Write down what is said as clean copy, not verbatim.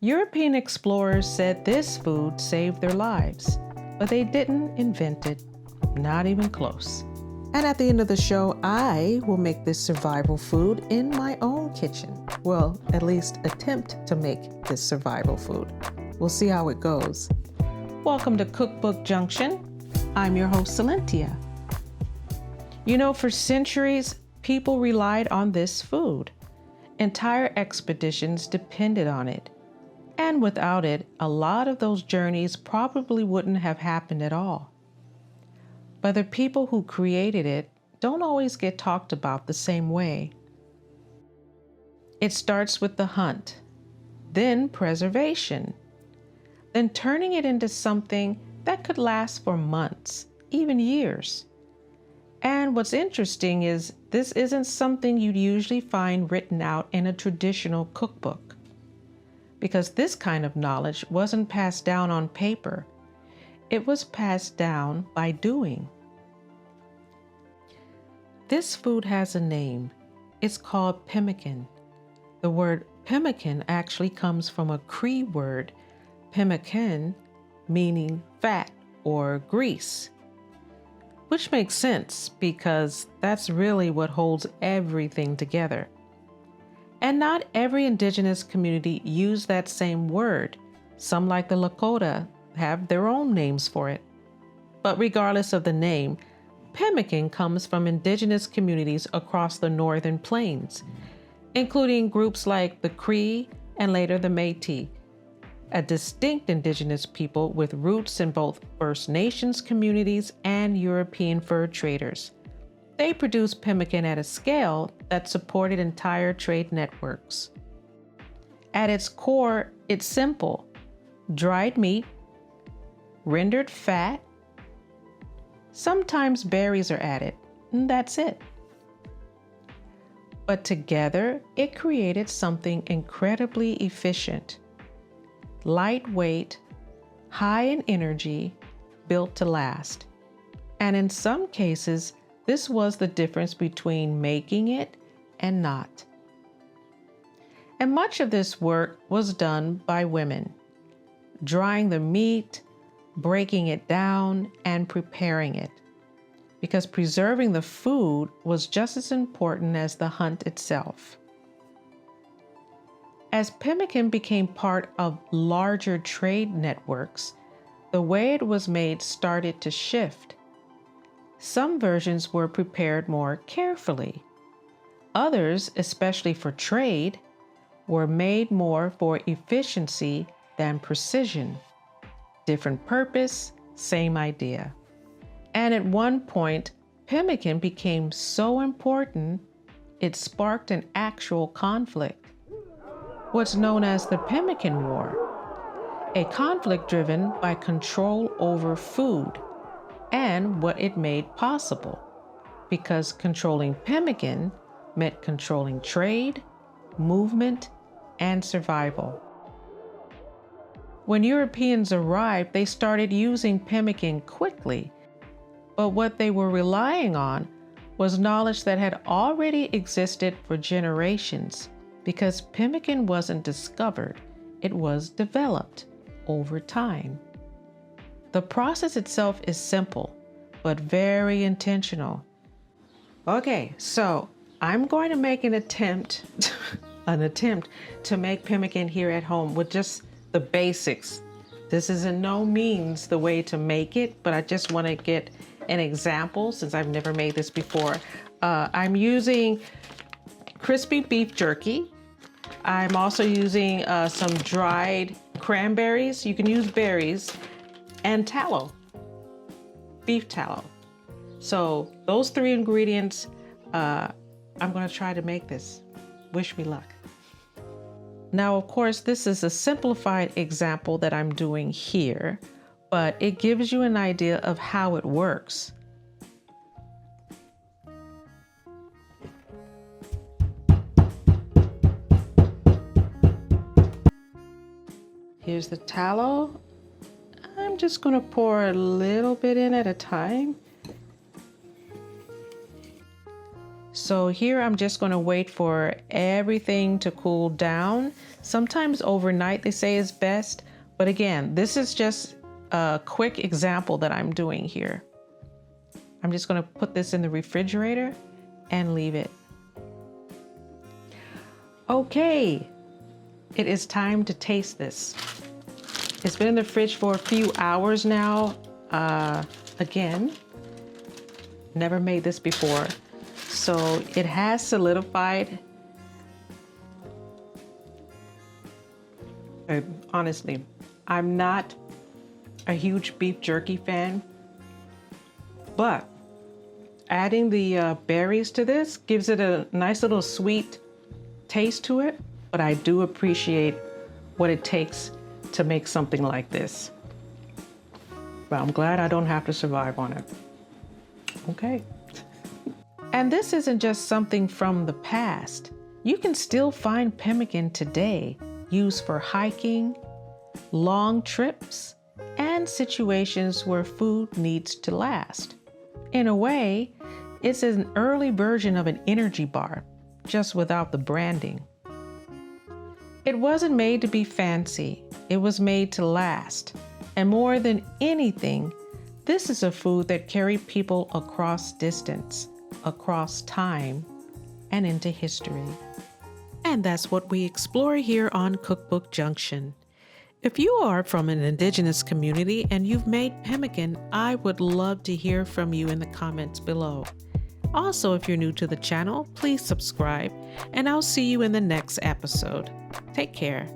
European explorers said this food saved their lives, but they didn't invent it, not even close. And at the end of the show, I will make this survival food in my own kitchen. Well, at least attempt to make this survival food. We'll see how it goes. Welcome to Cookbook Junction. I'm your host, Salentia. You know, for centuries, people relied on this food. Entire expeditions depended on it. And without it, a lot of those journeys probably wouldn't have happened at all. But the people who created it don't always get talked about the same way. It starts with the hunt, then preservation, then turning it into something that could last for months, even years. And what's interesting is this isn't something you'd usually find written out in a traditional cookbook, because this kind of knowledge wasn't passed down on paper. It was passed down by doing. This food has a name. It's called Pemmican. The word Pemmican actually comes from a Cree word, Pemmican, meaning fat or grease. Which makes sense because that's really what holds everything together. And not every indigenous community used that same word. Some, like the Lakota, have their own names for it. But regardless of the name, Pemmican comes from indigenous communities across the northern plains, including groups like the Cree and later the Métis, a distinct indigenous people with roots in both First Nations communities and European fur traders. They produced pemmican at a scale that supported entire trade networks. At its core, it's simple: dried meat, rendered fat, sometimes berries are added, and that's it. But together, it created something incredibly efficient, lightweight, high in energy, built to last. And in some cases, this was the difference between making it and not. And much of this work was done by women, drying the meat, breaking it down, and preparing it, because preserving the food was just as important as the hunt itself. As pemmican became part of larger trade networks, the way it was made started to shift. Some versions were prepared more carefully. Others, especially for trade, were made more for efficiency than precision. Different purpose, same idea. And at one point, pemmican became so important, it sparked an actual conflict. What's known as the Pemmican War, a conflict driven by control over food and what it made possible, because controlling pemmican meant controlling trade, movement, and survival. When Europeans arrived, they started using pemmican quickly, but what they were relying on was knowledge that had already existed for generations, because pemmican wasn't discovered, it was developed over time. The process itself is simple, but very intentional. Okay, so I'm going to make an attempt to make pemmican here at home with just the basics. This is in no means the way to make it, but I just want to get an example since I've never made this before. I'm using crispy beef jerky. I'm also using some dried cranberries. You can use berries, and tallow, beef tallow. So those three ingredients, I'm going to try to make this. Wish me luck. Now, of course, this is a simplified example that I'm doing here, but it gives you an idea of how it works. Here's the tallow. I'm just going to pour a little bit in at a time. So here I'm just going to wait for everything to cool down. Sometimes overnight they say is best, but again, this is just a quick example that I'm doing here. I'm just going to put this in the refrigerator and leave it. Okay, it is time to taste this. It's been in the fridge for a few hours now. Again, never made this before. So it has solidified. Honestly, I'm not a huge beef jerky fan, but adding the berries to this gives it a nice little sweet taste to it. But I do appreciate what it takes to make something like this. But I'm glad I don't have to survive on it. Okay. And this isn't just something from the past. You can still find pemmican today, used for hiking, long trips, and situations where food needs to last. In a way, it's an early version of an energy bar, just without the branding. It wasn't made to be fancy. It was made to last. And more than anything, this is a food that carried people across distance, across time, and into history. And that's what we explore here on Cookbook Junction. If you are from an Indigenous community and you've made pemmican, I would love to hear from you in the comments below. Also, if you're new to the channel, please subscribe, and I'll see you in the next episode. Take care.